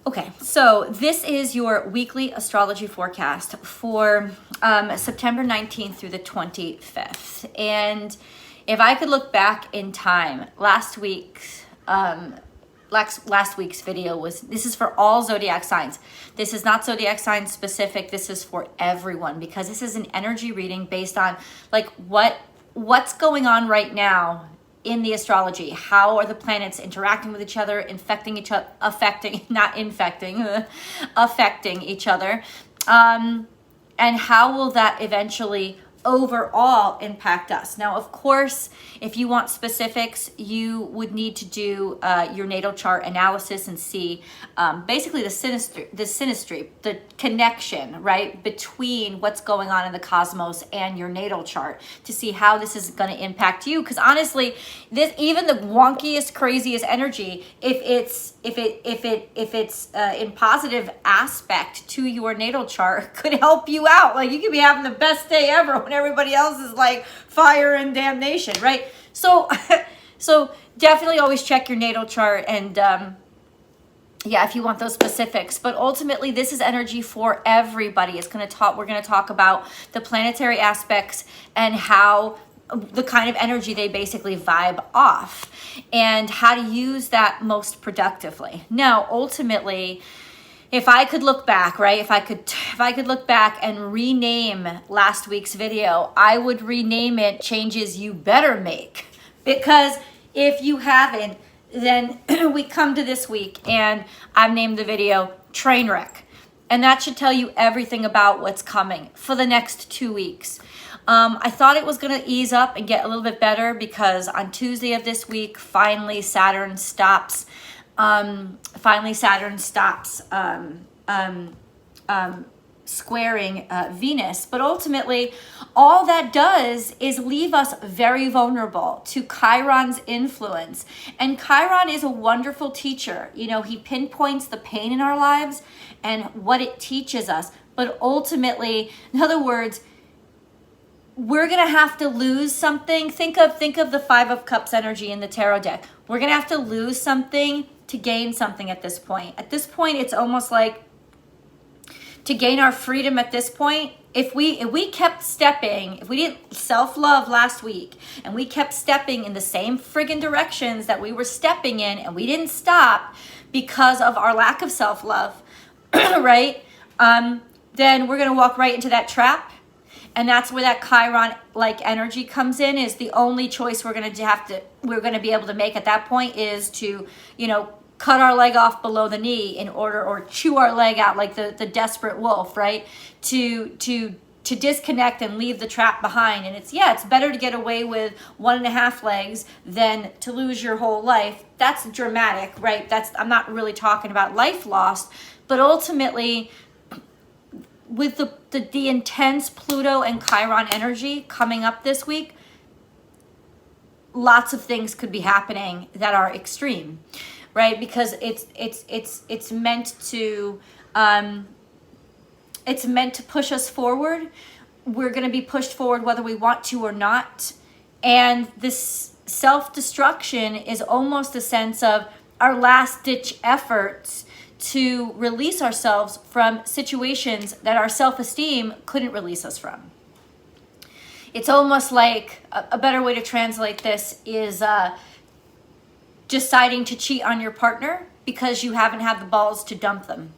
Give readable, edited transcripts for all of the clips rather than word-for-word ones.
Okay, so this is your weekly astrology forecast for September 19th through the 25th. And if I could look back in time, last week's video was, this is for all zodiac signs. This is not zodiac sign specific. This is for everyone, because this is an energy reading based on like what's going on right now in the astrology. How are the planets interacting with each other, affecting each other, affecting each other, and how will that eventually overall impact us? Now, of course, if you want specifics, you would need to do your natal chart analysis and see basically the synastry, the connection, right, between what's going on in the cosmos and your natal chart to see how this is going to impact you. Because honestly, this, even the wonkiest, craziest energy, if it's in positive aspect to your natal chart, could help you out. Like, you could be having the best day ever when everybody else is like fire and damnation, right? So definitely always check your natal chart, and yeah, if you want those specifics. But ultimately, this is energy for everybody. We're going to talk about the planetary aspects and how the kind of energy they basically vibe off and how to use that most productively. Now, ultimately, if I could look back, right? If I could look back and rename last week's video, I would rename it Changes You Better Make. Because if you haven't, then we come to this week and I've named the video Trainwreck. And that should tell you everything about what's coming for the next 2 weeks. I thought it was going to ease up and get a little bit better because on Tuesday of this week, finally Saturn stops squaring Venus. But ultimately, all that does is leave us very vulnerable to Chiron's influence. And Chiron is a wonderful teacher. You know, he pinpoints the pain in our lives and what it teaches us. But ultimately, in other words, we're going to have to lose something. Think of the Five of Cups energy in the tarot deck. We're going to have to lose something to gain something at this point. At this point, it's almost like to gain our freedom at this point, if we kept stepping, if we didn't self-love last week and we kept stepping in the same friggin' directions that we were stepping in and we didn't stop because of our lack of self-love, right? Then we're going to walk right into that trap. And that's where that Chiron-like energy comes in. Is the only choice we're going to be able to make at that point is to, cut our leg off below the knee or chew our leg out like the desperate wolf, right? To disconnect and leave the trap behind. And it's better to get away with 1.5 legs than to lose your whole life. That's dramatic, right? I'm not really talking about life lost, but ultimately, with the intense Pluto and Chiron energy coming up this week, lots of things could be happening that are extreme, right? Because it's meant to push us forward. We're going to be pushed forward whether we want to or not. And this self-destruction is almost a sense of our last-ditch efforts to release ourselves from situations that our self-esteem couldn't release us from. It's almost like a better way to translate this is deciding to cheat on your partner because you haven't had the balls to dump them.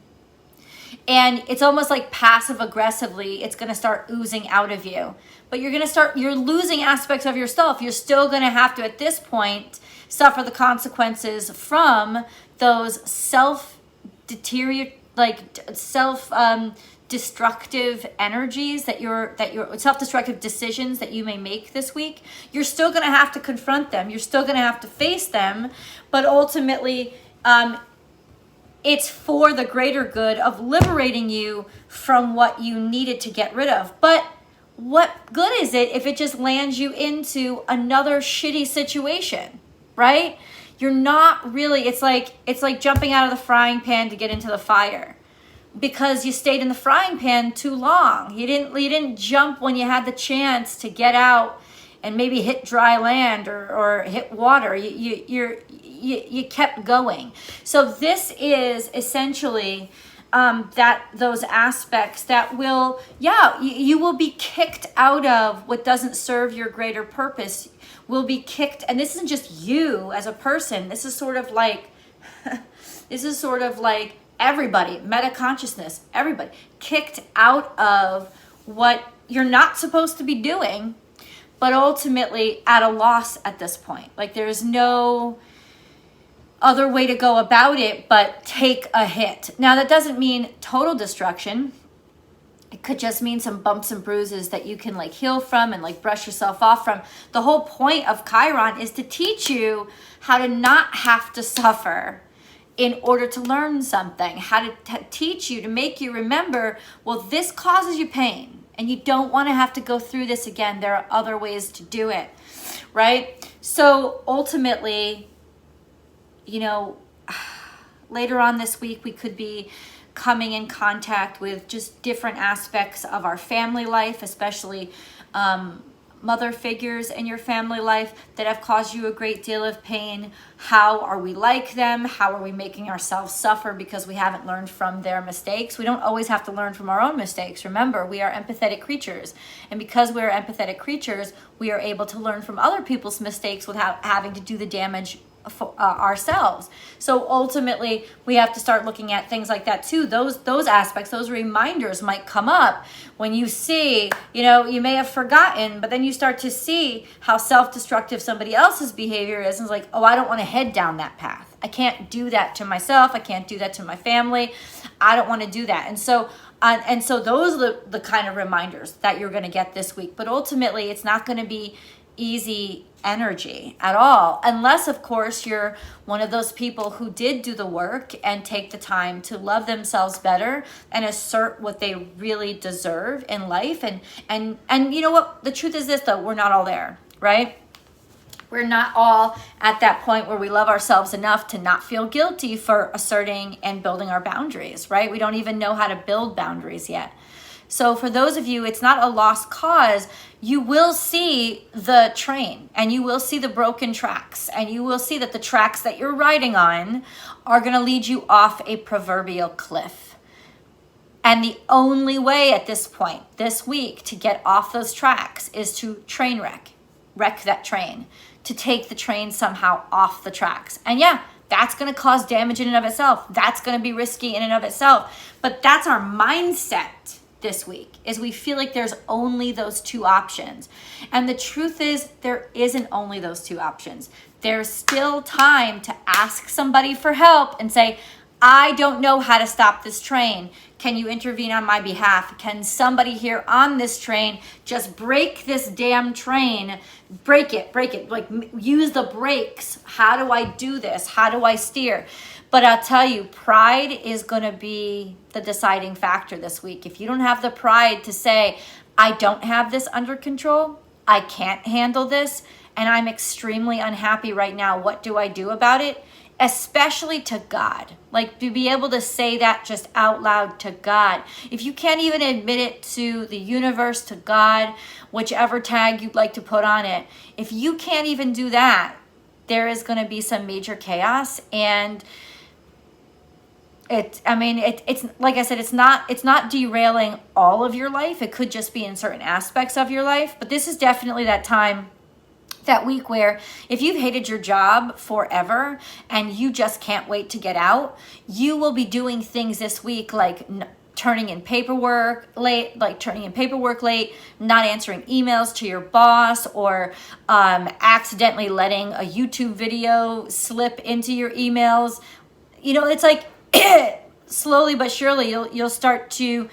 And it's almost like passive aggressively, it's going to start oozing out of you. But you're losing aspects of yourself. You're still going to have to, at this point, suffer the consequences from those self-destructive energies that your self-destructive decisions that you may make this week. You're still going to have to confront them. You're still going to have to face them, but ultimately it's for the greater good of liberating you from what you needed to get rid of. But what good is it if it just lands you into another shitty situation, right? You're not really, it's like jumping out of the frying pan to get into the fire because you stayed in the frying pan too long. You didn't jump when you had the chance to get out and maybe hit dry land or hit water. You kept going. So this is essentially those aspects that will, you will be kicked out of what doesn't serve your greater purpose. Will be kicked, and this isn't just you as a person. This is sort of like, everybody, meta consciousness, everybody kicked out of what you're not supposed to be doing, but ultimately at a loss at this point. Like, there's no other way to go about it but take a hit. Now, that doesn't mean total destruction. It could just mean some bumps and bruises that you can like heal from and like brush yourself off from. The whole point of Chiron is to teach you how to not have to suffer in order to learn something, how to teach you, to make you remember, well, this causes you pain and you don't want to have to go through this again. There are other ways to do it, right? So ultimately, later on this week, we could be coming in contact with just different aspects of our family life, especially mother figures in your family life that have caused you a great deal of pain. How are we like them? How are we making ourselves suffer because we haven't learned from their mistakes? We don't always have to learn from our own mistakes. Remember, we are empathetic creatures. And because we are empathetic creatures, we are able to learn from other people's mistakes without having to do the damage for, ourselves. So ultimately, we have to start looking at things like that too. Those aspects, those reminders might come up when you see, you may have forgotten, but then you start to see how self-destructive somebody else's behavior is, and it's like, oh, I don't want to head down that path. I can't do that to myself. I can't do that to my family. I don't want to do that. And so those are the kind of reminders that you're going to get this week. But ultimately, it's not going to be easy energy at all, unless of course you're one of those people who did do the work and take the time to love themselves better and assert what they really deserve in life. And you know what, the truth is this though, we're not all there, right? We're not all at that point where we love ourselves enough to not feel guilty for asserting and building our boundaries, right? We don't even know how to build boundaries yet. So for those of you, it's not a lost cause. You will see the train and you will see the broken tracks, and you will see that the tracks that you're riding on are going to lead you off a proverbial cliff. And the only way at this point, this week, to get off those tracks is to train wreck that train, to take the train somehow off the tracks. And yeah, that's going to cause damage in and of itself. That's going to be risky in and of itself. But that's our mindset this week, is we feel like there's only those two options. And the truth is, there isn't only those two options. There's still time to ask somebody for help and say, I don't know how to stop this train. Can you intervene on my behalf? Can somebody here on this train just break this damn train? Break it, like use the brakes. How do I do this? How do I steer? But I'll tell you, pride is going to be the deciding factor this week. If you don't have the pride to say, I don't have this under control, I can't handle this, and I'm extremely unhappy right now, what do I do about it? Especially to God. Like, to be able to say that just out loud to God. If you can't even admit it to the universe, to God, whichever tag you'd like to put on it, if you can't even do that, there is going to be some major chaos. And it's like I said, it's not derailing all of your life. It could just be in certain aspects of your life. But this is definitely that time, that week where if you've hated your job forever and you just can't wait to get out, you will be doing things this week like turning in paperwork late, not answering emails to your boss, or accidentally letting a YouTube video slip into your emails. It's like slowly but surely you'll start to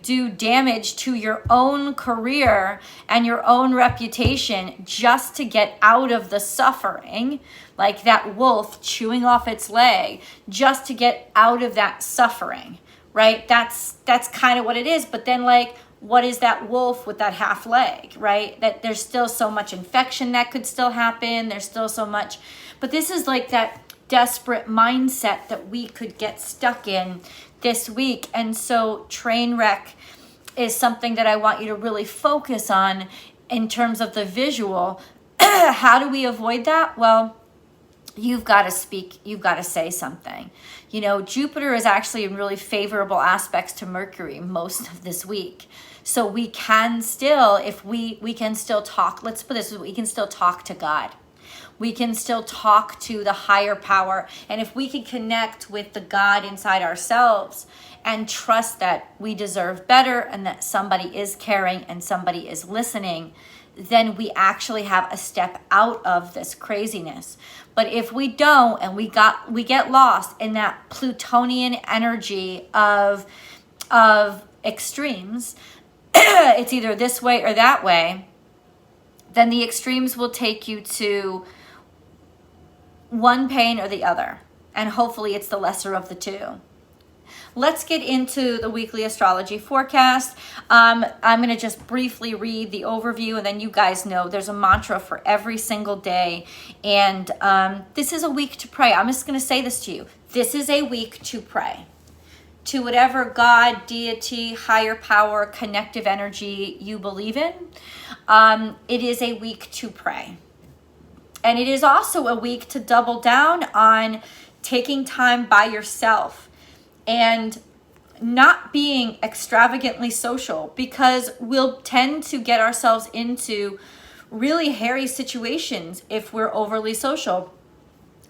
do damage to your own career and your own reputation just to get out of the suffering, like that wolf chewing off its leg, just to get out of that suffering, right? That's kind of what it is. But then, like, what is that wolf with that half leg, right? That there's still so much infection that could still happen. There's still so much, but this is like that desperate mindset that we could get stuck in this week. And so train wreck is something that I want you to really focus on in terms of the visual, how do we avoid that? Well, you've got to speak, you've got to say something. You know, Jupiter is actually in really favorable aspects to Mercury most of this week. So we can still, if we can still talk, let's put this, we can still talk to God. We can still talk to the higher power. And if we can connect with the God inside ourselves and trust that we deserve better and that somebody is caring and somebody is listening, then we actually have a step out of this craziness. But if we don't, and we get lost in that Plutonian energy of extremes, it's either this way or that way, then the extremes will take you to one pain or the other. And hopefully it's the lesser of the two. Let's get into the weekly astrology forecast. I'm going to just briefly read the overview, and then you guys know there's a mantra for every single day. And this is a week to pray. I'm just going to say this to you. This is a week to pray. To whatever God, deity, higher power, connective energy you believe in, it is a week to pray. And it is also a week to double down on taking time by yourself and not being extravagantly social, because we'll tend to get ourselves into really hairy situations if we're overly social.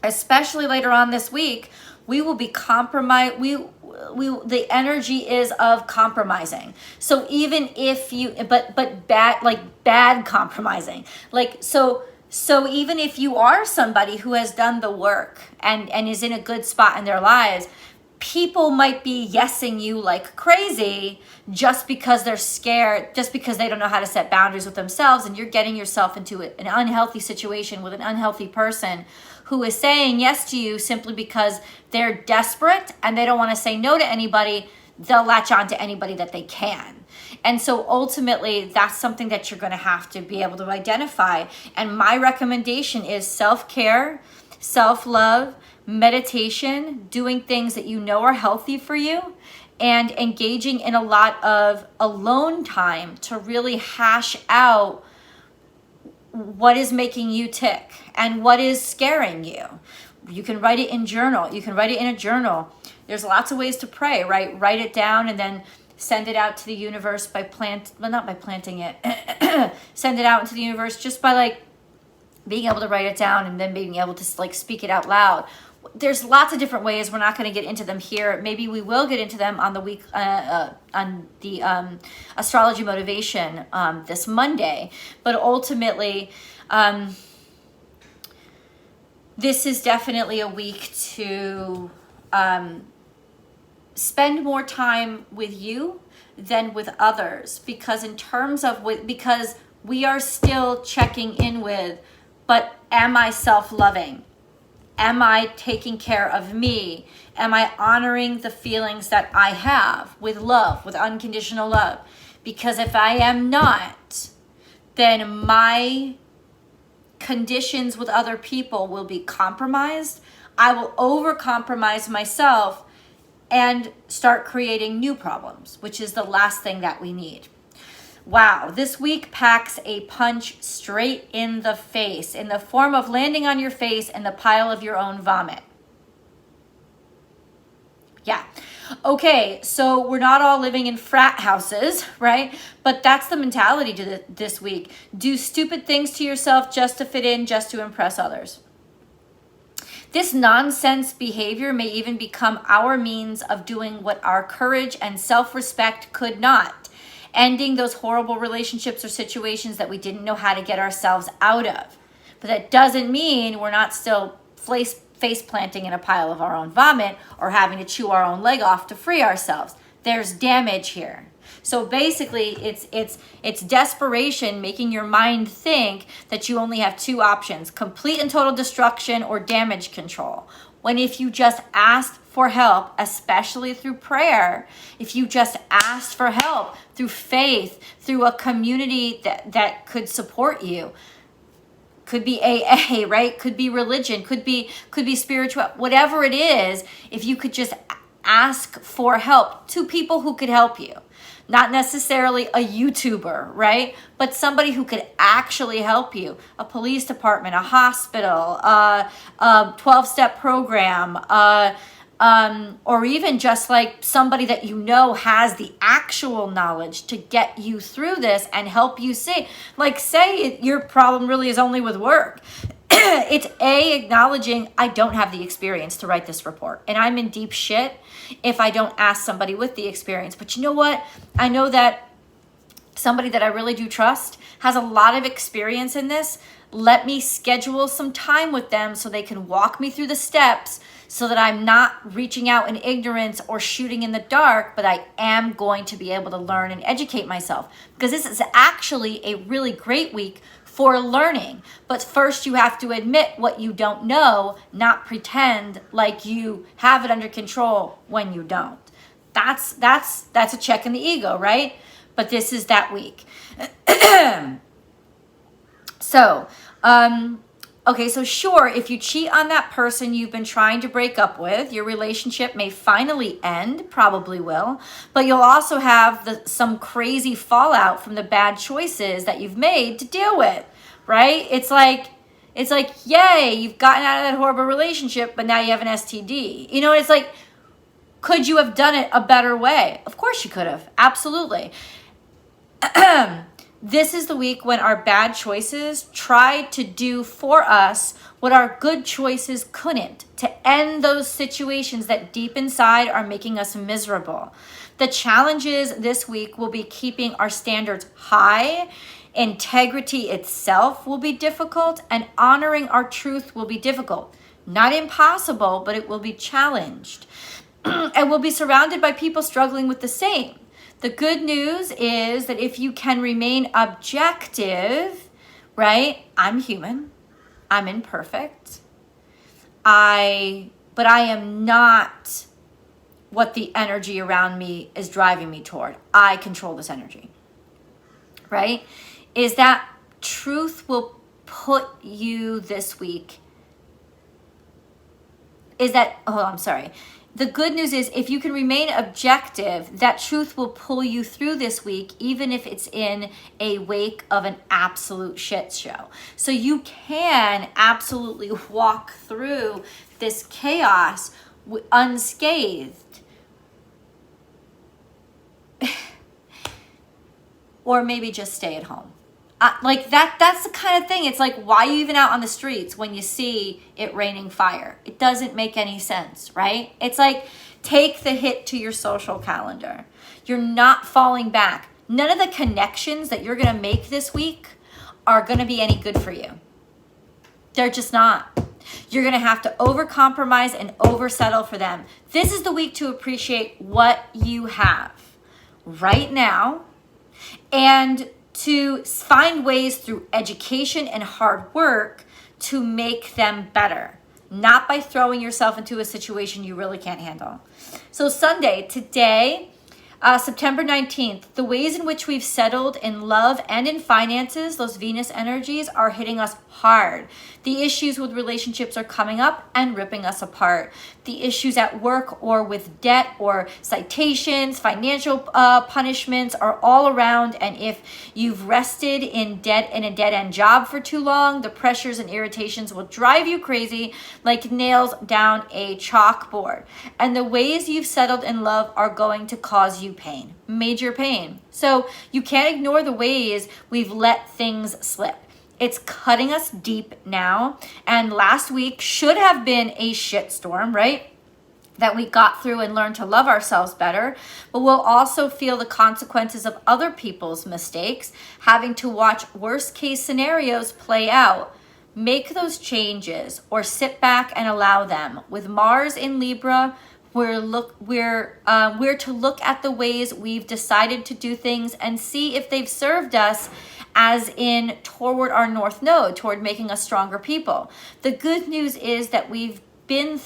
Especially later on this week, we will be compromised. The energy is of compromising. So even if you, but bad compromising, so even if you are somebody who has done the work and is in a good spot in their lives, people might be yesing you like crazy just because they're scared, just because they don't know how to set boundaries with themselves, and you're getting yourself into an unhealthy situation with an unhealthy person who is saying yes to you simply because they're desperate and they don't want to say no to anybody. They'll latch on to anybody that they can. And so ultimately, that's something that you're going to have to be able to identify. And my recommendation is self-care, self-love, meditation, doing things that you know are healthy for you, and engaging in a lot of alone time to really hash out what is making you tick and what is scaring you. You can write it in journal. You can write it in a journal. There's lots of ways to pray, right? Write it down and then send it out to the universe by not by planting it. Send it out into the universe just by being able to write it down and then being able to speak it out loud. There's lots of different ways. We're not going to get into them here. Maybe we will get into them on the week on the astrology motivation this Monday. But ultimately, this is definitely a week to spend more time with you than with others, because because we are still checking in with, but am I self-loving? Am I taking care of me? Am I honoring the feelings that I have with love, with unconditional love? Because if I am not, then my conditions with other people will be compromised. I will over-compromise myself and start creating new problems, which is the last thing that we need. Wow, this week packs a punch straight in the face in the form of landing on your face in the pile of your own vomit. Yeah. Okay, so we're not all living in frat houses, right? But that's the mentality to this week. Do stupid things to yourself just to fit in, just to impress others. This nonsense behavior may even become our means of doing what our courage and self-respect could not. Ending those horrible relationships or situations that we didn't know how to get ourselves out of. But that doesn't mean we're not still face planting in a pile of our own vomit or having to chew our own leg off to free ourselves. There's damage here. So basically, it's desperation making your mind think that you only have two options: complete and total destruction or damage control. When if you just asked for help, especially through prayer, if you just asked for help through faith, through a community that could support you, could be AA, right? Could be religion, could be spiritual, whatever it is, if you could just ask for help to people who could help you. not necessarily a YouTuber, right? But somebody who could actually help you. A police department, a hospital, a 12-step program, or even just like somebody that you know has the actual knowledge to get you through this and help you see. Like, say your problem really is only with work. It's acknowledging I don't have the experience to write this report, and I'm in deep shit if I don't ask somebody with the experience. But you know what? I know that somebody that I really do trust has a lot of experience in this. Let me schedule some time with them so they can walk me through the steps, so that I'm not reaching out in ignorance or shooting in the dark, but I am going to be able to learn and educate myself, because this is actually a really great week for learning. But first you have to admit what you don't know, not pretend like you have it under control when you don't. That's a check in the ego, right? But this is that week. So, okay, so sure, if you cheat on that person you've been trying to break up with, your relationship may finally end, probably will, but you'll also have some crazy fallout from the bad choices that you've made to deal with, right? It's like, yay, you've gotten out of that horrible relationship, but now you have an STD. You know, it's like, could you have done it a better way? Of course you could have, absolutely. This is the week when our bad choices tried to do for us what our good choices couldn't, to end those situations that deep inside are making us miserable. The challenges this week will be keeping our standards high. Integrity itself will be difficult, and honoring our truth will be difficult. Not impossible, but it will be challenged. And we'll be surrounded by people struggling with the same. The good news is that if you can remain objective, right? I'm human. I'm imperfect. But I am not what the energy around me is driving me toward. I control this energy, right? Is that truth will put you this week. The good news is if you can remain objective, that truth will pull you through this week, even if it's in a wake of an absolute shit show. So you can absolutely walk through this chaos unscathed. Or maybe just stay at home. That's the kind of thing. It's like, why are you even out on the streets when you see it raining fire? It doesn't make any sense, right? It's like, take the hit to your social calendar. You're not falling back. None of the connections that you're going to make this week are going to be any good for you. They're just not. You're going to have to overcompromise and oversettle for them. This is the week to appreciate what you have right now, and to find ways through education and hard work to make them better, not by throwing yourself into a situation you really can't handle. So Sunday, today, September 19th, the ways in which we've settled in love and in finances, those Venus energies, are hitting us hard. The issues with relationships are coming up and ripping us apart. The issues at work or with debt or citations, financial punishments are all around. And if you've rested in a dead-end job for too long, the pressures and irritations will drive you crazy like nails down a chalkboard. And the ways you've settled in love are going to cause you pain, major pain. So you can't ignore the ways we've let things slip. It's cutting us deep now. And last week should have been a shitstorm, right? That we got through and learned to love ourselves better. But we'll also feel the consequences of other people's mistakes, having to watch worst case scenarios play out. Make those changes or sit back and allow them. With Mars in Libra, we're to look at the ways we've decided to do things and see if they've served us, as in toward our North Node, toward making us stronger people. The good news is that we've been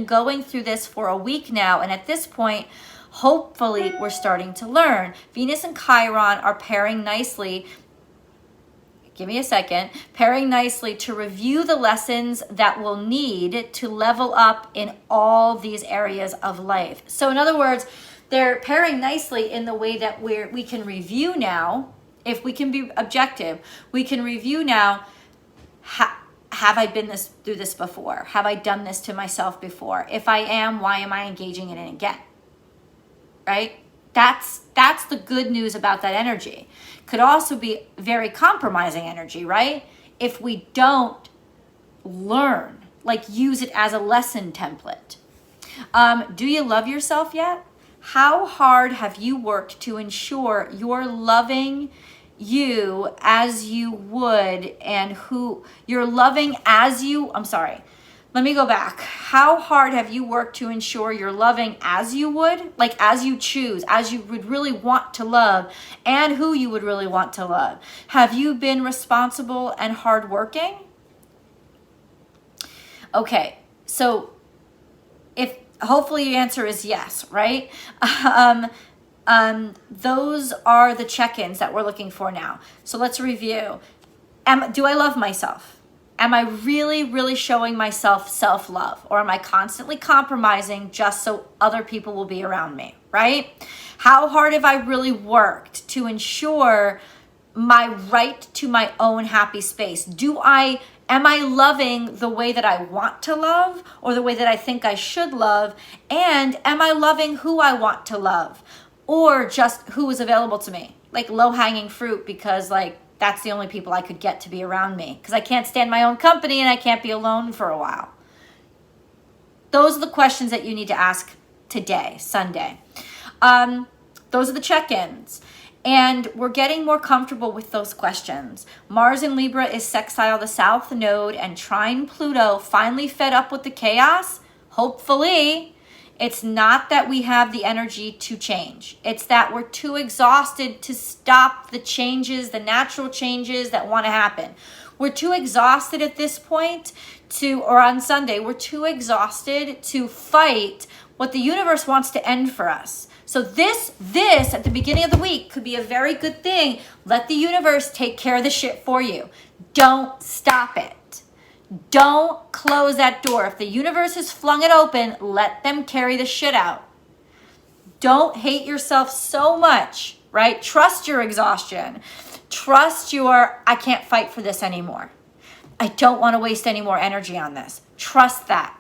going through this for a week now, and at this point, hopefully we're starting to learn. Venus and Chiron are pairing nicely. Give me a second. Pairing nicely to review the lessons that we'll need to level up in all these areas of life. So in other words, they're pairing nicely in the way that we can review now. If we can be objective, we can review now, have I been through this before? Have I done this to myself before? If I am, why am I engaging in it again? Right? That's the good news about that energy. Could also be very compromising energy, right? If we don't learn, like use it as a lesson template. Do you love yourself yet? How hard have you worked to ensure you're loving you as you would, and who you're loving as you, let me go back. How hard have you worked to ensure you're loving as you would, like as you choose, as you would really want to love, and who you would really want to love? Have you been responsible and hardworking? Okay, so if hopefully your answer is yes, right? Those are the check-ins that we're looking for now. So let's review. Do I love myself? Am I really, really showing myself self-love? Or am I constantly compromising just so other people will be around me, right? How hard have I really worked to ensure my right to my own happy space? Am I loving the way that I want to love, or the way that I think I should love? And am I loving who I want to love, or just who is available to me? Like low-hanging fruit, because like that's the only people I could get to be around me, because I can't stand my own company and I can't be alone for a while. Those are the questions that you need to ask today, Sunday. Those are the check-ins. And we're getting more comfortable with those questions. Mars in Libra is sextile the South Node and trine Pluto. Finally fed up with the chaos? Hopefully. It's not that we have the energy to change. It's that we're too exhausted to stop the changes, the natural changes that want to happen. We're too exhausted at this point or on Sunday, we're too exhausted to fight what the universe wants to end for us. So this at the beginning of the week could be a very good thing. Let the universe take care of the shit for you. Don't stop it. Don't close that door. If the universe has flung it open, let them carry the shit out. Don't hate yourself so much, right? Trust your exhaustion. Trust I can't fight for this anymore. I don't want to waste any more energy on this. Trust that.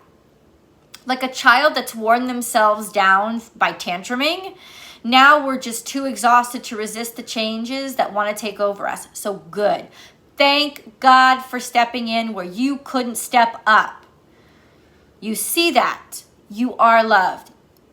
Like a child that's worn themselves down by tantruming, now we're just too exhausted to resist the changes that want to take over us. So good. Thank God for stepping in where you couldn't step up. You see that. You are loved.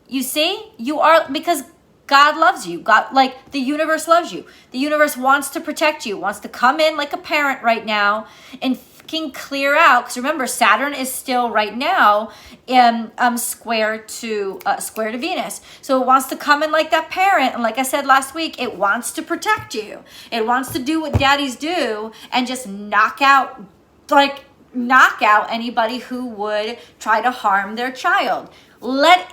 You see? You are, because God loves you. God, like the universe loves you. The universe wants to protect you, wants to come in like a parent right now and can clear out, because remember, Saturn is still right now in square to Venus. So it wants to come in like that parent, and like I said last week, it wants to protect you. It wants to do what daddies do and just knock out anybody who would try to harm their child. Let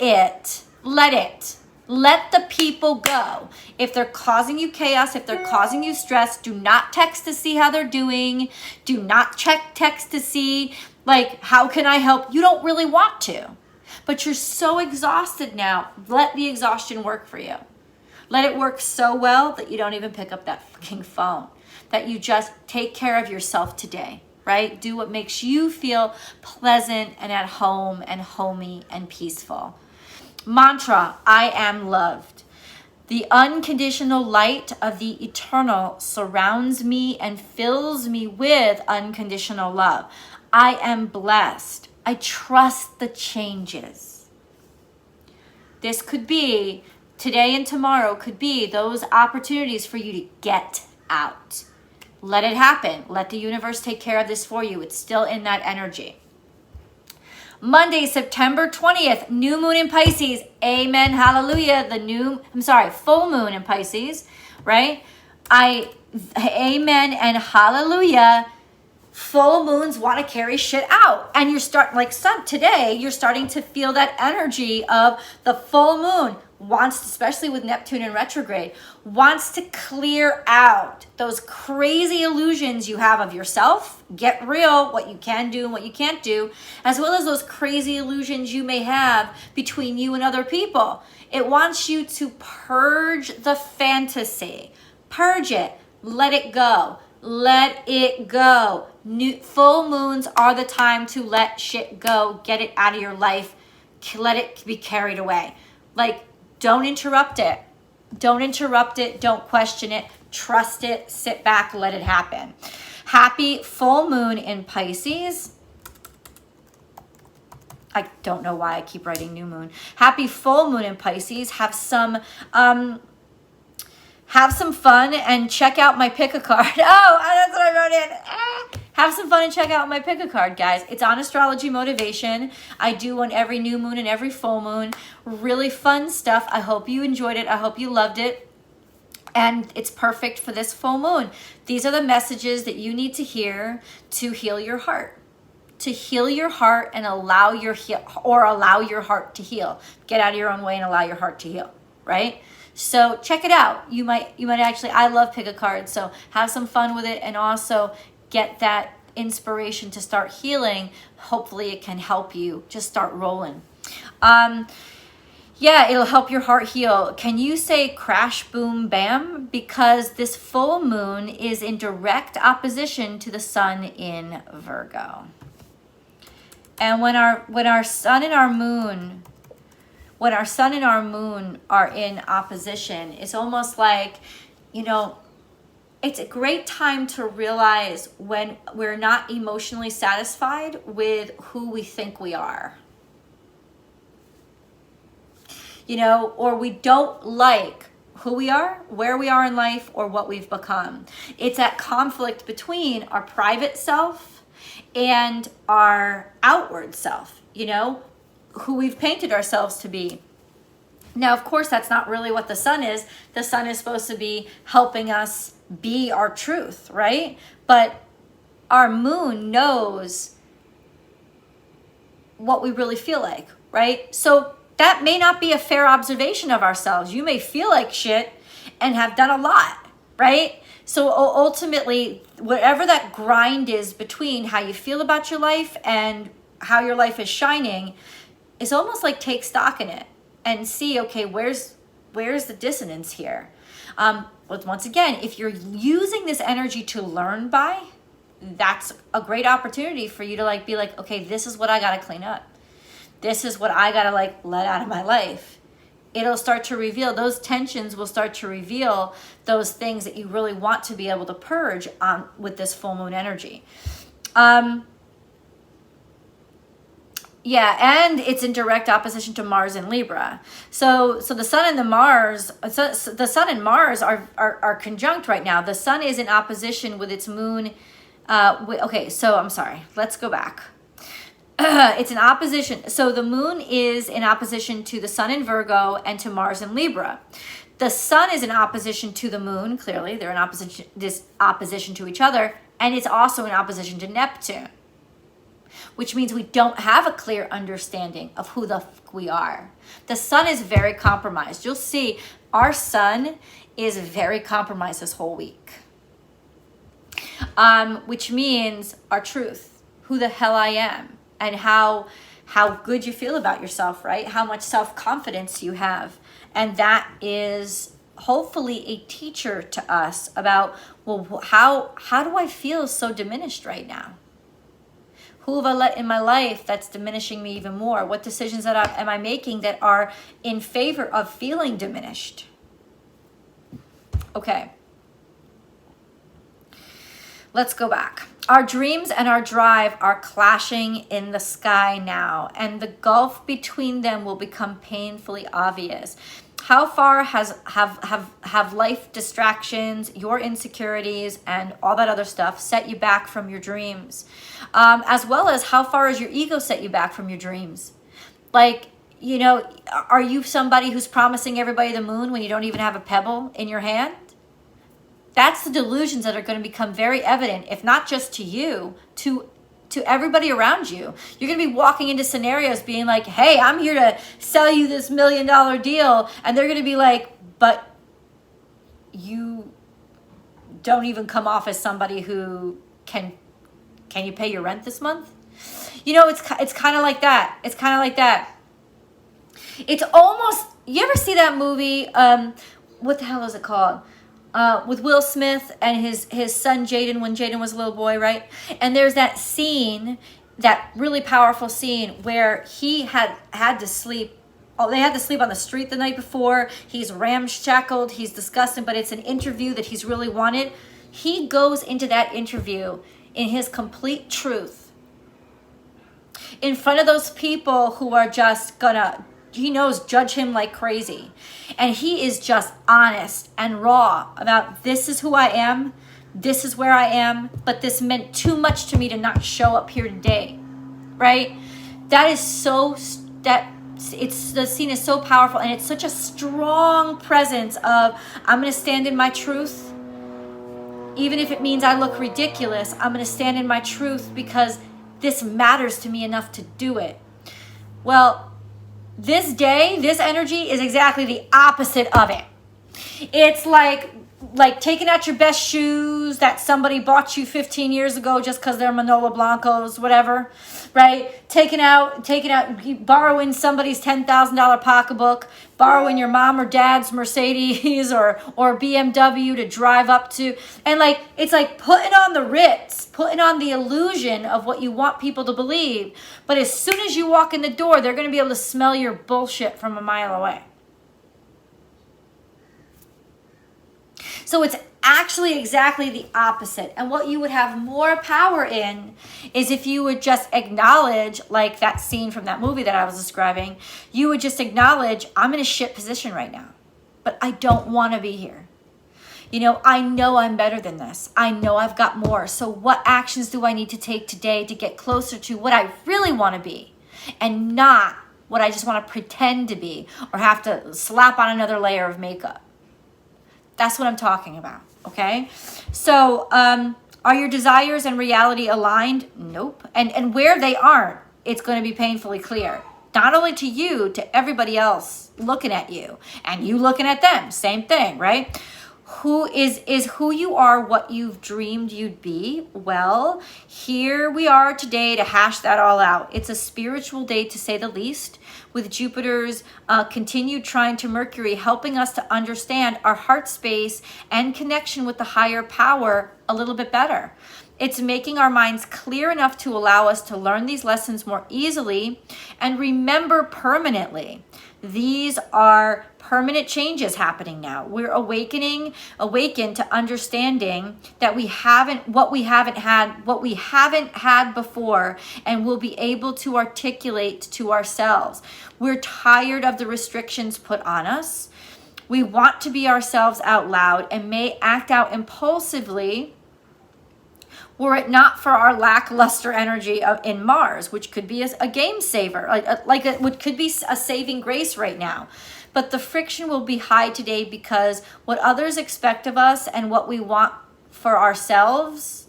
the people go. If they're causing you chaos, if they're causing you stress, do not text to see how they're doing. Do not text to see, like, how can I help? You don't really want to, but you're so exhausted now. Let the exhaustion work for you. Let it work so well that you don't even pick up that fucking phone, that you just take care of yourself today, right? Do what makes you feel pleasant and at home and homey and peaceful. Mantra, I am loved. The unconditional light of the eternal surrounds me and fills me with unconditional love. I am blessed. I trust the changes. This could be, today and tomorrow could be those opportunities for you to get out. Let it happen. Let the universe take care of this for you. It's still in that energy. Monday, September 20th, new moon in Pisces. Amen. Hallelujah. Full moon in Pisces, right? Amen and hallelujah. full moons want to carry shit out. And you're starting, like today, you're starting to feel that energy of the full moon wants, especially with Neptune in retrograde, wants to clear out those crazy illusions you have of yourself, get real, what you can do and what you can't do, as well as those crazy illusions you may have between you and other people. It wants you to purge the fantasy. Purge it. Let it go. Let it go. Full moons are the time to let shit go. Get it out of your life. Let it be carried away. Like, don't interrupt it. Don't interrupt it. Don't question it. Trust it. Sit back. Let it happen. Happy full moon in Pisces. I don't know why I keep writing new moon. Happy full moon in Pisces. Have some fun and check out my pick a card. Oh, that's what I wrote in. Have some fun and check out my pick a card, guys. It's on astrology motivation. I do on every new moon and every full moon. Really fun stuff. I hope you enjoyed it. I hope you loved it. And it's perfect for this full moon. These are the messages that you need to hear to heal your heart. To heal your heart and allow your heart to heal. Get out of your own way and allow your heart to heal, right? So check it out. You might actually, I love pick a card, so have some fun with it and also get that inspiration to start healing. Hopefully it can help you just start rolling. Yeah, it'll help your heart heal. Can you say crash, boom, bam? Because this full moon is in direct opposition to the sun in Virgo. And when our sun and our moon are in opposition, it's almost like, it's a great time to realize when we're not emotionally satisfied with who we think we are. Or we don't like who we are, where we are in life, or what we've become. It's that conflict between our private self and our outward self, who we've painted ourselves to be. Now, of course, that's not really what the sun is. The sun is supposed to be helping us be our truth, right? But our moon knows what we really feel like, right? So that may not be a fair observation of ourselves. You may feel like shit and have done a lot, right? So ultimately, whatever that grind is between how you feel about your life and how your life is shining, is almost like take stock in it and see, okay, where's the dissonance here? But once again, if you're using this energy to learn by, that's a great opportunity for you to be like, okay, this is what I got to clean up. This is what I got to let out of my life. It'll start to reveal, those tensions will start to reveal those things that you really want to be able to purge with this full moon energy. Yeah, and it's in direct opposition to Mars and Libra. So the sun and Mars are conjunct right now. The sun is in opposition with its moon. Okay, so I'm sorry. Let's go back. It's in opposition. So the moon is in opposition to the sun in Virgo and to Mars in Libra. The sun is in opposition to the moon. Clearly, they're in opposition to each other, and it's also in opposition to Neptune, which means we don't have a clear understanding of who the fuck we are. The sun is very compromised. You'll see our sun is very compromised this whole week, which means our truth, who the hell I am, and how good you feel about yourself, right? How much self-confidence you have. And that is hopefully a teacher to us about, well, how do I feel so diminished right now? Who have I let in my life that's diminishing me even more? What decisions am I making that are in favor of feeling diminished? Okay. Let's go back. Our dreams and our drive are clashing in the sky now, and the gulf between them will become painfully obvious. How far have life distractions, your insecurities, and all that other stuff set you back from your dreams? As well as how far has your ego set you back from your dreams? Are you somebody who's promising everybody the moon when you don't even have a pebble in your hand? That's the delusions that are going to become very evident, if not just to you, to everybody around you. You're going to be walking into scenarios being like, hey, I'm here to sell you this $1 million deal. And they're going to be like, but you don't even come off as somebody who can you pay your rent this month? You know, it's kind of like that. It's kind of like that. It's almost, you ever see that movie, what the hell is it called? With Will Smith and his son Jaden, when Jaden was a little boy, right? And there's that scene, that really powerful scene where he had to sleep. Oh, they had to sleep on the street the night before. He's ramshackled. He's disgusting, but it's an interview that he's really wanted. He goes into that interview in his complete truth, in front of those people who are just gonna, he knows, judge him like crazy. And he is just honest and raw about, this is who I am, this is where I am, but this meant too much to me to not show up here today, right? That is so, the scene is so powerful, and it's such a strong presence of, I'm going to stand in my truth. Even if it means I look ridiculous, I'm going to stand in my truth because this matters to me enough to do it. Well, this day, this energy is exactly the opposite of it. It's like taking out your best shoes that somebody bought you 15 years ago just because they're Manolo Blancos, whatever, right? Taking out, borrowing somebody's $10,000 pocketbook, borrowing your mom or dad's Mercedes or BMW to drive up to. And it's like putting on the Ritz, putting on the illusion of what you want people to believe. But as soon as you walk in the door, they're going to be able to smell your bullshit from a mile away. So it's actually exactly the opposite. And what you would have more power in is if you would just acknowledge, like that scene from that movie that I was describing, you would just acknowledge, I'm in a shit position right now, but I don't want to be here. You know I'm better than this. I know I've got more. So what actions do I need to take today to get closer to what I really want to be, and not what I just want to pretend to be or have to slap on another layer of makeup? That's what I'm talking about, okay? So are your desires and reality aligned? Nope. And where they aren't, it's going to be painfully clear. Not only to you, to everybody else looking at you, and you looking at them. Same thing, right? Who is who you are what you've dreamed you'd be? Well, here we are today to hash that all out. It's a spiritual day, to say the least, with Jupiter's continued trine to Mercury, helping us to understand our heart space and connection with the higher power a little bit better. It's making our minds clear enough to allow us to learn these lessons more easily and remember permanently. These are permanent changes happening now. We're awakened to understanding that what we haven't had before, and we'll be able to articulate to ourselves. We're tired of the restrictions put on us. We want to be ourselves out loud and may act out impulsively were it not for our lackluster energy in Mars, which could be a game saver, what could be a saving grace right now. But the friction will be high today because what others expect of us and what we want for ourselves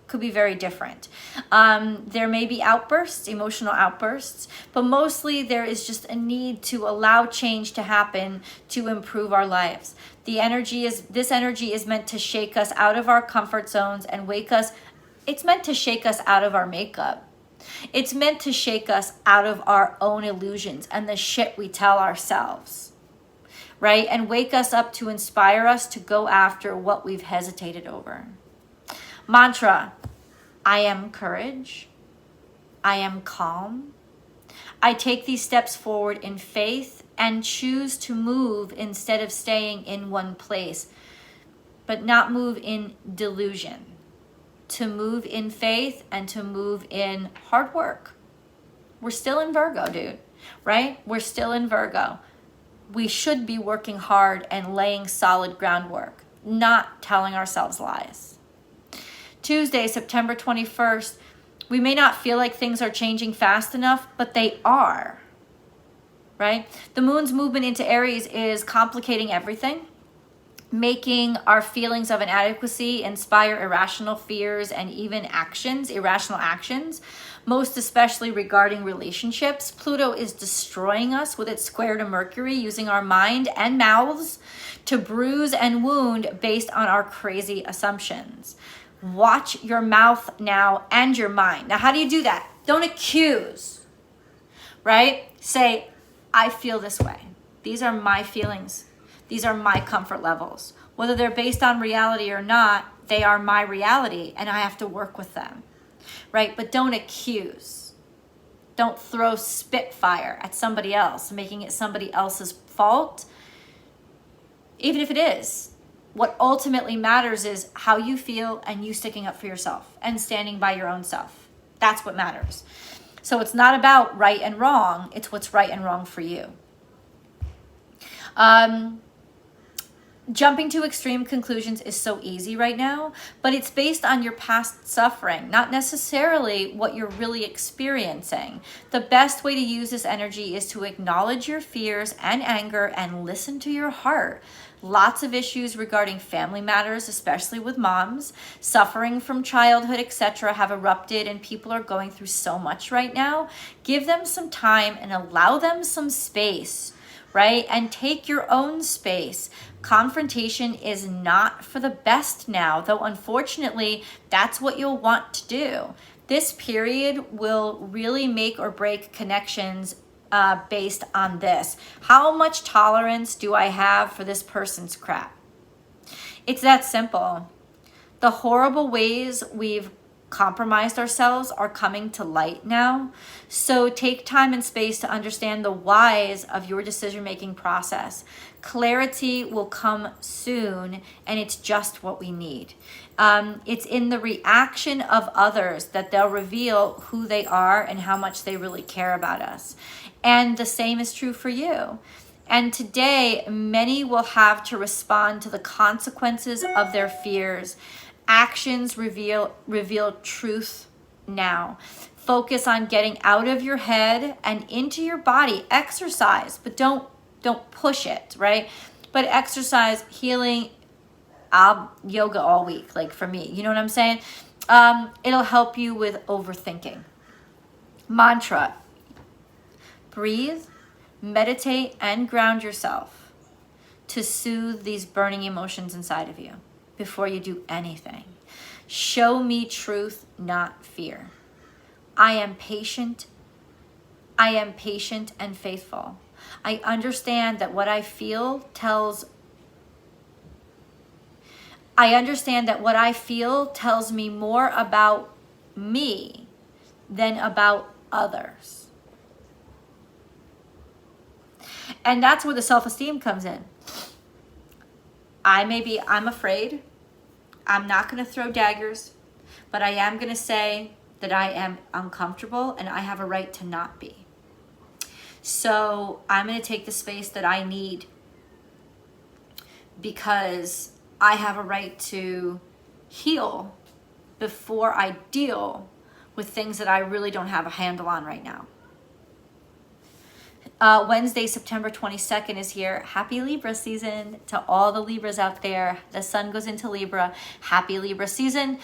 could be very different. There may be outbursts, emotional outbursts, but mostly there is just a need to allow change to happen to improve our lives. This energy is meant to shake us out of our comfort zones and wake us. It's meant to shake us out of our makeup. It's meant to shake us out of our own illusions and the shit we tell ourselves, right? And wake us up to inspire us to go after what we've hesitated over. Mantra: I am courage. I am calm. I take these steps forward in faith and choose to move instead of staying in one place, but not move in delusion. To move in faith and to move in hard work. We're still in Virgo, dude, right? We're still in Virgo. We should be working hard and laying solid groundwork, not telling ourselves lies. Tuesday, September 21st, we may not feel like things are changing fast enough, but they are, right? The moon's movement into Aries is complicating everything. making our feelings of inadequacy inspire irrational fears and even irrational actions, most especially regarding relationships. Pluto is destroying us with its square to Mercury, using our mind and mouths to bruise and wound based on our crazy assumptions. Watch your mouth now and your mind. Now, how do you do that? Don't accuse, right? Say, I feel this way. These are my feelings. These are my comfort levels. Whether they're based on reality or not, they are my reality and I have to work with them, right? But don't accuse. Don't throw spitfire at somebody else, making it somebody else's fault, even if it is. What ultimately matters is how you feel and you sticking up for yourself and standing by your own self. That's what matters. So it's not about right and wrong. It's what's right and wrong for you. Jumping to extreme conclusions is so easy right now, but it's based on your past suffering, not necessarily what you're really experiencing. The best way to use this energy is to acknowledge your fears and anger and listen to your heart. Lots of issues regarding family matters, especially with moms, suffering from childhood, etc., have erupted and people are going through so much right now. Give them some time and allow them some space, right? And take your own space. Confrontation is not for the best now, though unfortunately, that's what you'll want to do. This period will really make or break connections based on this. How much tolerance do I have for this person's crap? It's that simple. The horrible ways we've compromised ourselves are coming to light now. So take time and space to understand the whys of your decision-making process. Clarity will come soon, and it's just what we need. It's in the reaction of others that they'll reveal who they are and how much they really care about us. And the same is true for you. And today, many will have to respond to the consequences of their fears. Actions reveal truth now. Focus on getting out of your head and into your body. Exercise, but don't push it, right? But exercise, healing, yoga all week, like for me. You know what I'm saying? It'll help you with overthinking. Mantra: breathe, meditate, and ground yourself to soothe these burning emotions inside of you. Before you do anything, show me truth, not fear. I am patient and faithful. I understand that what I feel tells me more about me than about others. And that's where the self-esteem comes in. I'm afraid. I'm not going to throw daggers, but I am going to say that I am uncomfortable and I have a right to not be. So I'm going to take the space that I need because I have a right to heal before I deal with things that I really don't have a handle on right now. Wednesday, September 22nd is here. Happy Libra season to all the Libras out there. The sun goes into Libra. Happy Libra season.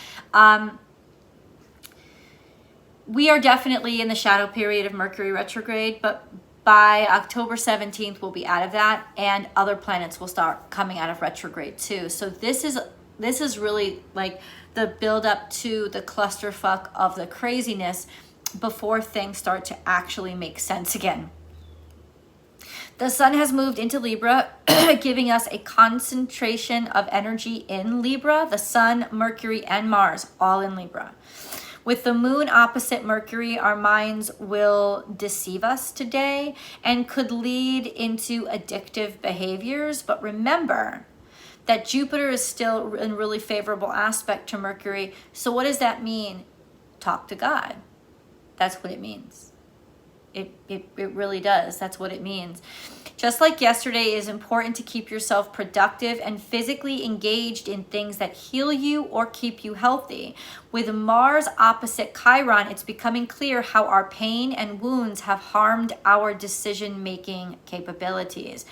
We are definitely in the shadow period of Mercury retrograde, but by October 17th, we'll be out of that, and other planets will start coming out of retrograde too. So this is really like the build up to the clusterfuck of the craziness before things start to actually make sense again. The sun has moved into Libra, giving us a concentration of energy in Libra. The sun, Mercury, and Mars, all in Libra. With the moon opposite Mercury, our minds will deceive us today and could lead into addictive behaviors. But remember that Jupiter is still in really favorable aspect to Mercury. So what does that mean? Talk to God. That's what it means. It really does. That's what it means. Just like yesterday, it is important to keep yourself productive and physically engaged in things that heal you or keep you healthy. With Mars opposite Chiron, it's becoming clear how our pain and wounds have harmed our decision-making capabilities.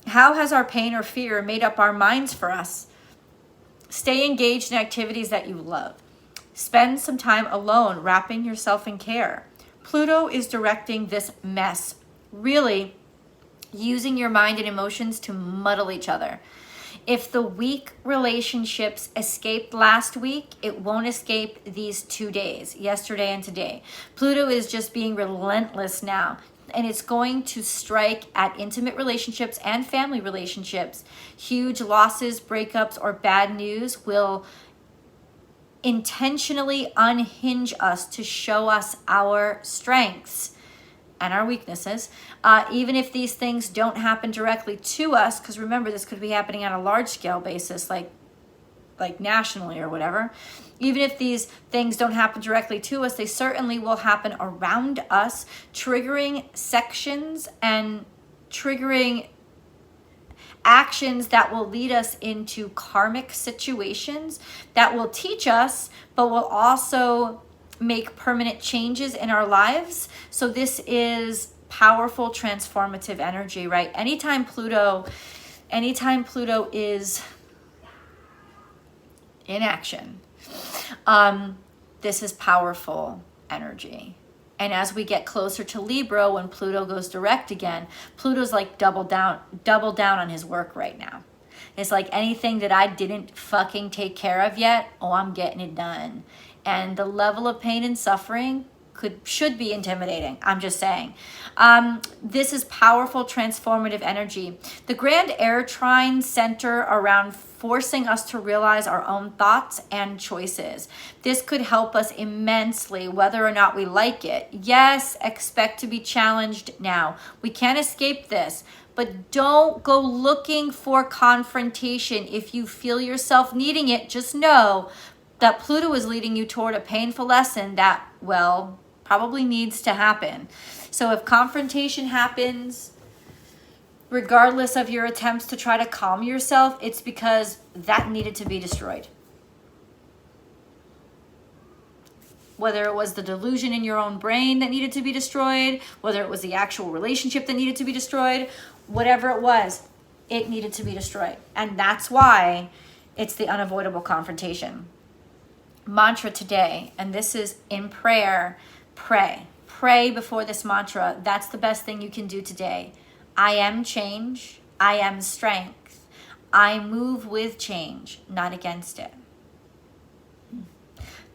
How has our pain or fear made up our minds for us? Stay engaged in activities that you love. Spend some time alone, wrapping yourself in care. Pluto is directing this mess, really using your mind and emotions to muddle each other. If the weak relationships escaped last week, it won't escape these 2 days, yesterday and today. Pluto is just being relentless now, and it's going to strike at intimate relationships and family relationships. Huge losses, breakups, or bad news will intentionally unhinge us to show us our strengths and our weaknesses, even if these things don't happen directly to us, because remember, this could be happening on a large scale basis, like nationally or whatever. Even if these things don't happen directly to us, they certainly will happen around us, triggering sections and triggering actions that will lead us into karmic situations that will teach us, but will also make permanent changes in our lives. So this is powerful, transformative energy, right? Anytime Pluto is in action, this is powerful energy. And as we get closer to Libra, when Pluto goes direct again, Pluto's like double down on his work right now. It's like, anything that I didn't fucking take care of yet, oh, I'm getting it done. And the level of pain and suffering should be intimidating. I'm just saying. This is powerful, transformative energy. The grand air trines center around forcing us to realize our own thoughts and choices. This could help us immensely, whether or not we like it. Yes, expect to be challenged now. We can't escape this. But don't go looking for confrontation. If you feel yourself needing it, just know that Pluto is leading you toward a painful lesson that, well, probably needs to happen. So if confrontation happens, regardless of your attempts to try to calm yourself, it's because that needed to be destroyed. Whether it was the delusion in your own brain that needed to be destroyed, whether it was the actual relationship that needed to be destroyed, whatever it was, it needed to be destroyed. And that's why it's the unavoidable confrontation. Mantra today, and this is in prayer, pray. Pray before this mantra. That's the best thing you can do today. I am change. I am strength. I move with change, not against it.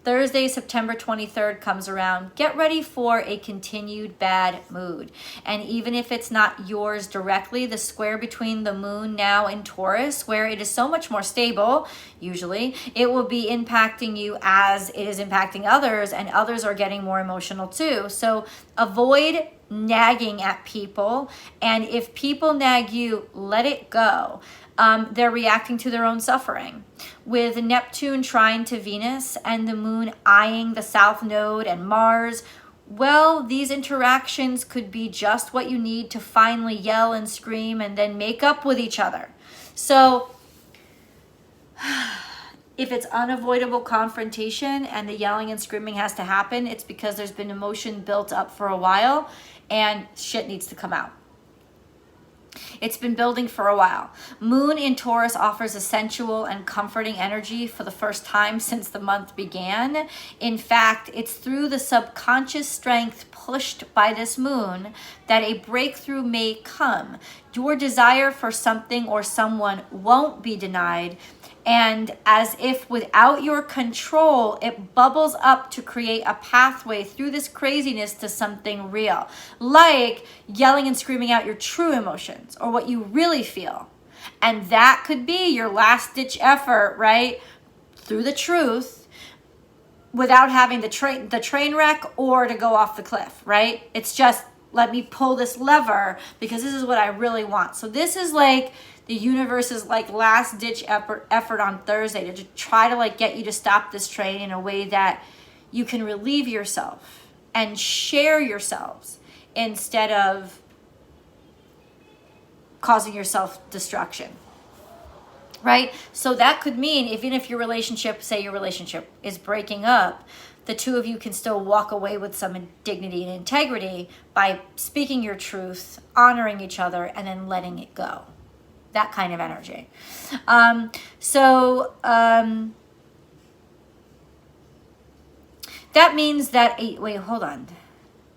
Thursday, September 23rd comes around. Get ready for a continued bad mood. And even if it's not yours directly, the square between the moon now in Taurus, where it is so much more stable, usually, it will be impacting you as it is impacting others, and others are getting more emotional too. So avoid nagging at people. And if people nag you, let it go. They're reacting to their own suffering. With Neptune trine to Venus and the moon eyeing the south node and Mars, well, these interactions could be just what you need to finally yell and scream and then make up with each other. So if it's unavoidable confrontation and the yelling and screaming has to happen, it's because there's been emotion built up for a while and shit needs to come out. It's been building for a while. Moon in Taurus offers a sensual and comforting energy for the first time since the month began. In fact, it's through the subconscious strength pushed by this moon that a breakthrough may come. Your desire for something or someone won't be denied. And as if without your control, it bubbles up to create a pathway through this craziness to something real. Like yelling and screaming out your true emotions or what you really feel. And that could be your last ditch effort, right? Through the truth, without having the train wreck or to go off the cliff, right? It's just, let me pull this lever because this is what I really want. So this is like the universe's like last ditch effort on Thursday to try to like get you to stop this train in a way that you can relieve yourself and share yourselves instead of causing yourself destruction. Right? So that could mean even if your relationship, say your relationship is breaking up, the two of you can still walk away with some dignity and integrity by speaking your truth, honoring each other, and then letting it go. that kind of energy. That means that, wait, hold on.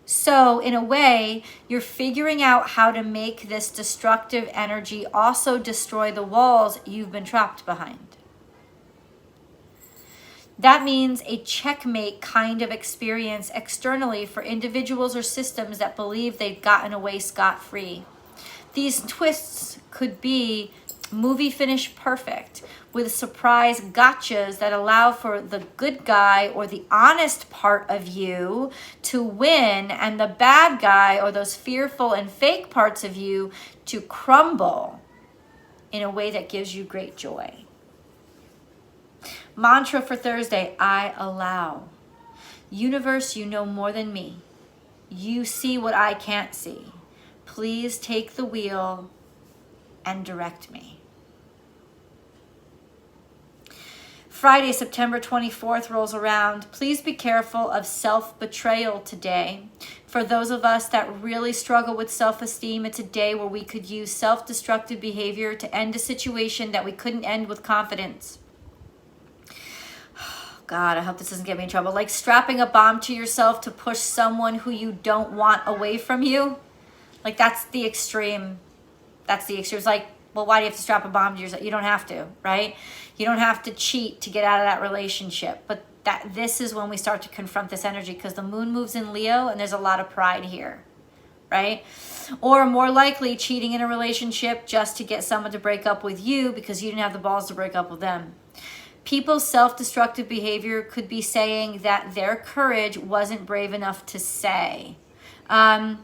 So in a way, you're figuring out how to make this destructive energy also destroy the walls you've been trapped behind. That means a checkmate kind of experience externally for individuals or systems that believe they've gotten away scot-free. These twists could be movie finish perfect, with surprise gotchas that allow for the good guy or the honest part of you to win and the bad guy or those fearful and fake parts of you to crumble in a way that gives you great joy. Mantra for Thursday, I allow. Universe, you know more than me. You see what I can't see. Please take the wheel and direct me. Friday, September 24th rolls around. Please be careful of self-betrayal today. For those of us that really struggle with self-esteem, it's a day where we could use self-destructive behavior to end a situation that we couldn't end with confidence. God, I hope this doesn't get me in trouble. Like strapping a bomb to yourself to push someone who you don't want away from you. Like that's the extreme. That's the extreme. It's like, well, why do you have to strap a bomb to yourself? You don't have to, right? You don't have to cheat to get out of that relationship. But this is when we start to confront this energy, because the moon moves in Leo and there's a lot of pride here, right? Or more likely cheating in a relationship just to get someone to break up with you because you didn't have the balls to break up with them. People's self-destructive behavior could be saying that their courage wasn't brave enough to say. Chiron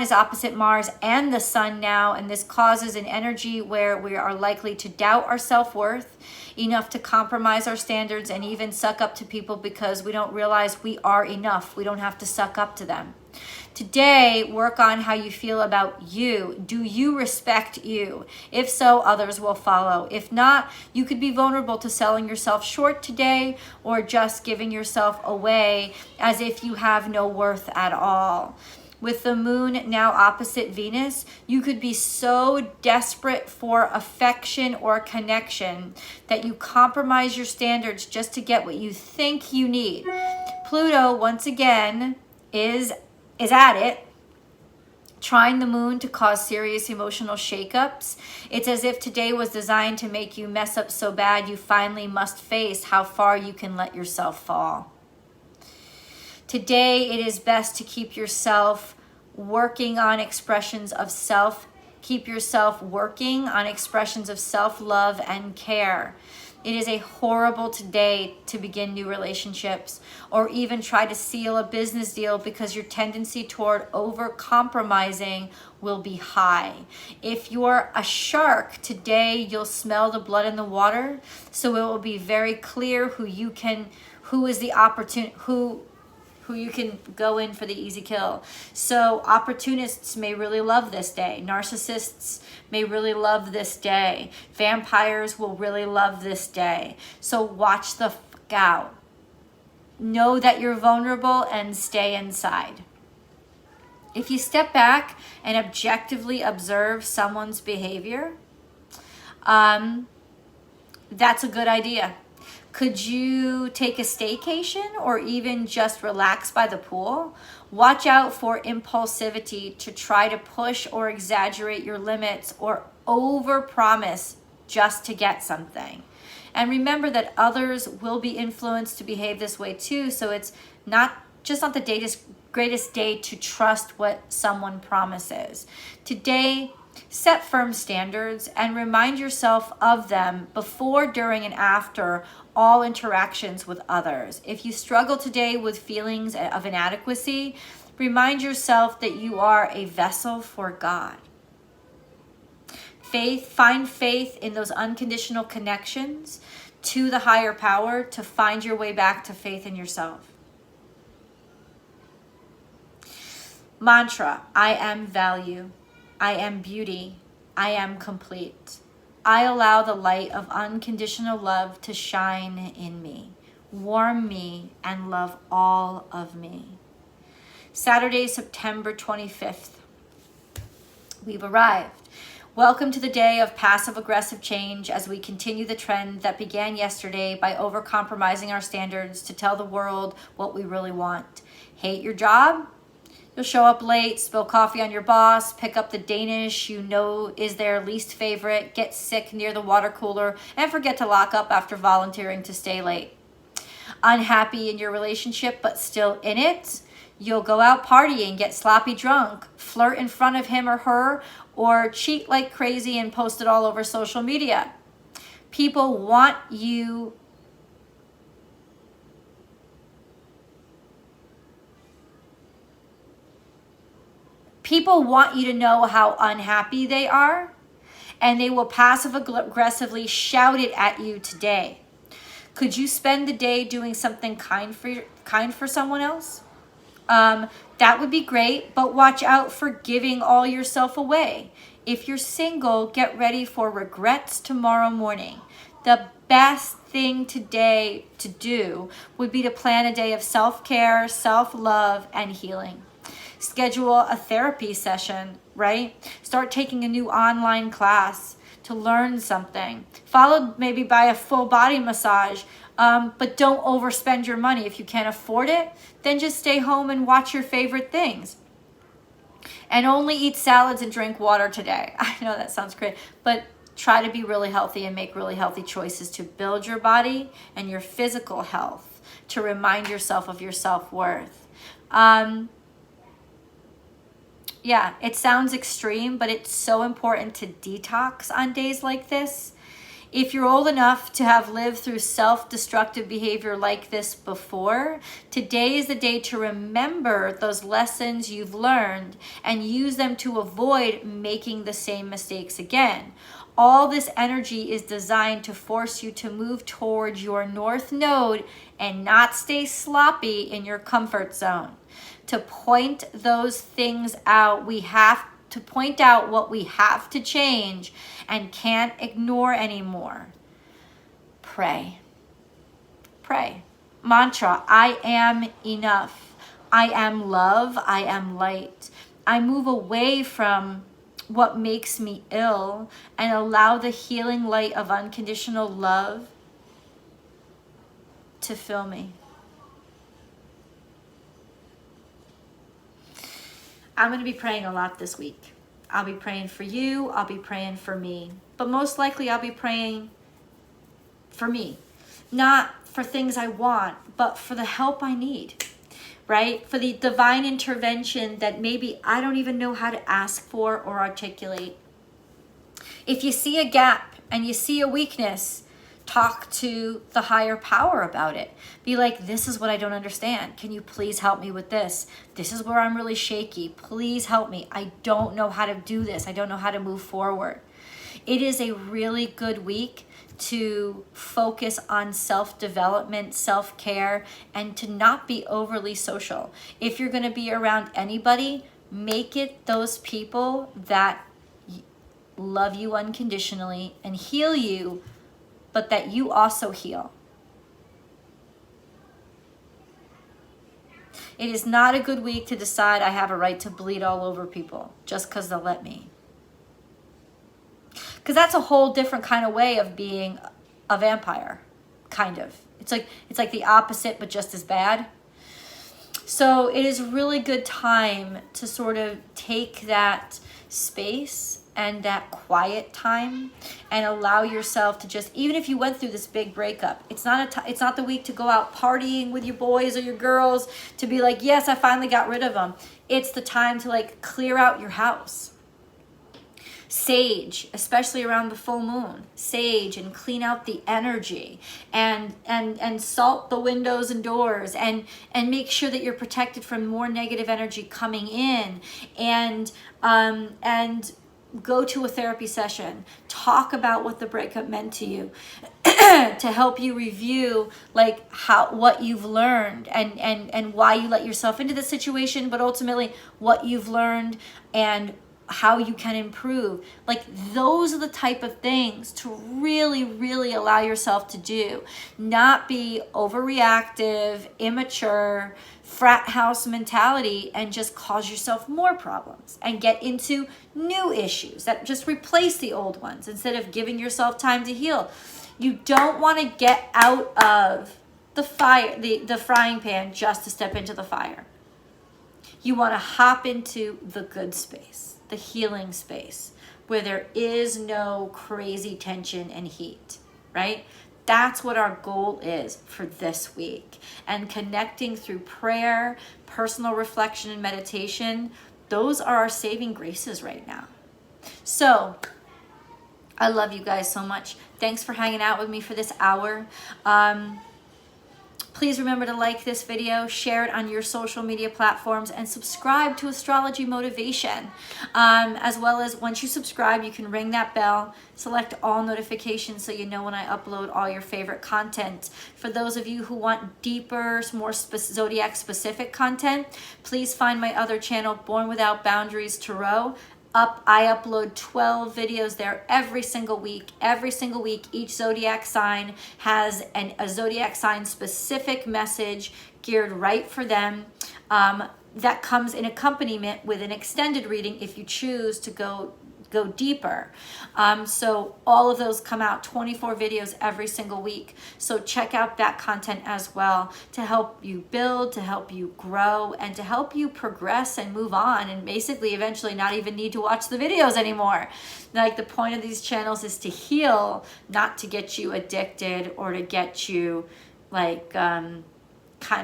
is opposite Mars and the Sun now, and this causes an energy where we are likely to doubt our self-worth enough to compromise our standards and even suck up to people because we don't realize we are enough. We don't have to suck up to them. Today, work on how you feel about you. Do you respect you? If so, others will follow. If not, you could be vulnerable to selling yourself short today or just giving yourself away as if you have no worth at all. With the moon now opposite Venus, you could be so desperate for affection or connection that you compromise your standards just to get what you think you need. Pluto, once again, is at it, trying the moon to cause serious emotional shakeups. It's as if today was designed to make you mess up so bad you finally must face how far you can let yourself fall. Today, it is best to keep yourself working on expressions of self. Keep yourself working on expressions of self-love and care. It is a horrible day to begin new relationships or even try to seal a business deal because your tendency toward over-compromising will be high. If you're a shark, today you'll smell the blood in the water, so it will be very clear who you can go in for the easy kill. So opportunists may really love this day. Narcissists may really love this day. Vampires will really love this day. So watch the fuck out. Know that you're vulnerable and stay inside. If you step back and objectively observe someone's behavior, that's a good idea. Could you take a staycation or even just relax by the pool? Watch out for impulsivity to try to push or exaggerate your limits or overpromise just to get something. And remember that others will be influenced to behave this way too, so it's not the greatest day to trust what someone promises. Today, set firm standards and remind yourself of them before, during, and after all interactions with others. If you struggle today with feelings of inadequacy, remind yourself that you are a vessel for God. Find faith in those unconditional connections to the higher power to find your way back to faith in yourself. Mantra, I am value. I am beauty. I am complete. I allow the light of unconditional love to shine in me, warm me, and love all of me. Saturday, September 25th. We've arrived. Welcome to the day of passive-aggressive change as we continue the trend that began yesterday by overcompromising our standards to tell the world what we really want. Hate your job? You'll show up late, spill coffee on your boss, pick up the Danish you know is their least favorite, get sick near the water cooler, and forget to lock up after volunteering to stay late. Unhappy in your relationship but still in it? You'll go out partying, get sloppy drunk, flirt in front of him or her, or cheat like crazy and post it all over social media. People want you to know how unhappy they are, and they will passive-aggressively shout it at you today. Could you spend the day doing something kind for someone else? That would be great, but watch out for giving all yourself away. If you're single, get ready for regrets tomorrow morning. The best thing today to do would be to plan a day of self-care, self-love, and healing. Schedule a therapy session, right? Start taking a new online class to learn something, followed maybe by a full body massage. But don't overspend your money. If you can't afford it, then just stay home and watch your favorite things. And only eat salads and drink water today. I know that sounds crazy, but try to be really healthy and make really healthy choices to build your body and your physical health, to remind yourself of your self-worth. Yeah, it sounds extreme, but it's so important to detox on days like this. If you're old enough to have lived through self-destructive behavior like this before, today is the day to remember those lessons you've learned and use them to avoid making the same mistakes again. All this energy is designed to force you to move towards your North Node and not stay sloppy in your comfort zone. To point those things out, we have to point out what we have to change and can't ignore anymore. Pray. Pray. Mantra, I am enough. I am love. I am light. I move away from what makes me ill and allow the healing light of unconditional love to fill me. I'm going to be praying a lot this week. I'll be praying for you. I'll be praying for me. But most likely I'll be praying for me. Not for things I want, but for the help I need, right? For the divine intervention that maybe I don't even know how to ask for or articulate. If you see a gap and you see a weakness, talk to the higher power about it. Be like, this is what I don't understand. Can you please help me with this? This is where I'm really shaky. Please help me. I don't know how to do this. I don't know how to move forward. It is a really good week to focus on self-development, self-care, and to not be overly social. If you're going to be around anybody, make it those people that love you unconditionally and heal you, but that you also heal. It is not a good week to decide I have a right to bleed all over people just because they'll let me. Because that's a whole different kind of way of being a vampire, kind of. It's like the opposite, but just as bad. So it is really good time to sort of take that space and that quiet time and allow yourself to just, even if you went through this big breakup, it's not the week to go out partying with your boys or your girls to be like, yes, I finally got rid of them. It's the time to like clear out your house. Sage, especially around the full moon, sage and clean out the energy and salt the windows and doors and make sure that you're protected from more negative energy coming in and go to a therapy session, talk about what the breakup meant to you to help you review like what you've learned and why you let yourself into this situation, but ultimately what you've learned and how you can improve. Like, those are the type of things to really, really allow yourself to do. Not be overreactive, immature, frat house mentality, and just cause yourself more problems and get into new issues that just replace the old ones instead of giving yourself time to heal. You don't want to get out of the fire, the frying pan, just to step into the fire. You want to hop into the good space, the healing space, where there is no crazy tension and heat, right? That's what our goal is for this week. And connecting through prayer, personal reflection, and meditation, those are our saving graces right now. So I love you guys so much. Thanks for hanging out with me for this hour. Please remember to like this video, share it on your social media platforms, and subscribe to Astrology Motivation. As well as, once you subscribe, you can ring that bell, select all notifications so you know when I upload all your favorite content. For those of you who want deeper, more zodiac specific content, please find my other channel, Born Without Boundaries Tarot. I upload 12 videos there every single week. Every single week, each zodiac sign has a zodiac sign specific message geared right for them. That comes in accompaniment with an extended reading if you choose to go deeper. So all of those come out, 24 videos every single week. So check out that content as well to help you build, to help you grow, and to help you progress and move on, and basically eventually not even need to watch the videos anymore. Like, the point of these channels is to heal, not to get you addicted or to get you like kind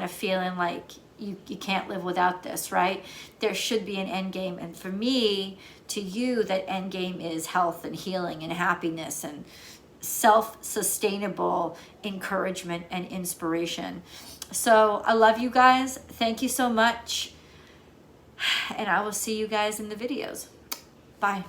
of feeling like you can't live without this, right? There should be an end game. And for me, to you, that end game is health and healing and happiness and self-sustainable encouragement and inspiration. So I love you guys. Thank you so much. And I will see you guys in the videos. Bye.